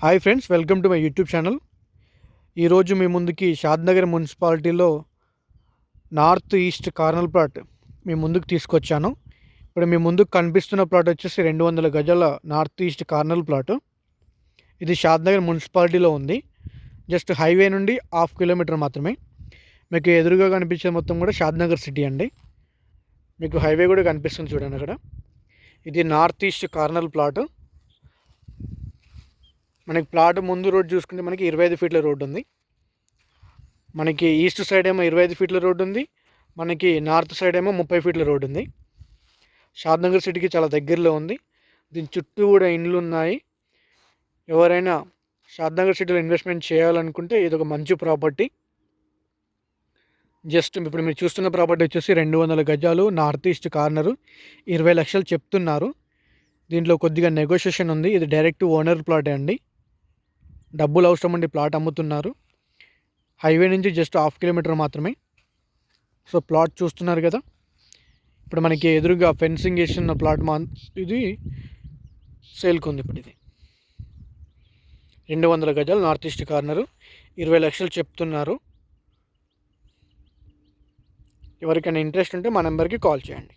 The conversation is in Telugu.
Hi friends, welcome to my YouTube channel. ఈరోజు మీ ముందుకి షాద్నగర్ మున్సిపాలిటీలో నార్త్ ఈస్ట్ కార్నర్ ప్లాట్ మీ ముందుకు తీసుకొచ్చాను. ఇప్పుడు మీ ముందుకు కనిపిస్తున్న ప్లాట్ వచ్చేసి 200 గజాల నార్త్ ఈస్ట్ కార్నర్ ప్లాట్. ఇది షాద్నగర్ మున్సిపాలిటీలో ఉంది. జస్ట్ హైవే నుండి 1/2 కిలోమీటర్ మాత్రమే. మీకు ఎదురుగా కనిపించే మొత్తం కూడా షాద్నగర్ సిటీ అండి. మీకు హైవే కూడా కనిపిస్తుంది చూడండి అక్కడ. ఇది నార్త్ ఈస్ట్ కార్నర్ ప్లాట్. మనకి ప్లాట్ ముందు రోడ్ చూసుకుంటే మనకి 25 ఫీట్ల రోడ్డు ఉంది. మనకి ఈస్ట్ సైడ్ ఏమో 25 ఫీట్ల రోడ్డు ఉంది. మనకి నార్త్ సైడ్ ఏమో 30 ఫీట్ల రోడ్డు ఉంది. షాద్నగర్ సిటీకి చాలా దగ్గరలో ఉంది. దీని చుట్టూ కూడా ఇండ్లు ఉన్నాయి. ఎవరైనా షాద్నగర్ సిటీలో ఇన్వెస్ట్మెంట్ చేయాలనుకుంటే ఇది ఒక మంచి ప్రాపర్టీ. జస్ట్ ఇప్పుడు మీరు చూస్తున్న ప్రాపర్టీ వచ్చేసి 200 గజాలు నార్త్ ఈస్ట్ కార్నరు, 20 లక్షలు చెప్తున్నారు. దీంట్లో కొద్దిగా నెగోషియేషన్ ఉంది. ఇది డైరెక్ట్ ఓనర్ ప్లాటే అండి. డబ్బులు అవసరం అండి, ప్లాట్ అమ్ముతున్నారు. హైవే నుంచి జస్ట్ 1/2 కిలోమీటర్ మాత్రమే. సో ప్లాట్ చూస్తున్నారు కదా. ఇప్పుడు మనకి ఎదురుగా ఫెన్సింగ్ వేసిన ప్లాట్ ఇది సేల్కి ఉంది. ఇప్పుడు ఇది 200 గజాలు నార్త్ ఈస్ట్ కార్నరు, 20 లక్షలు చెప్తున్నారు. ఎవరికైనా ఇంట్రెస్ట్ ఉంటే మా నెంబర్కి కాల్ చేయండి.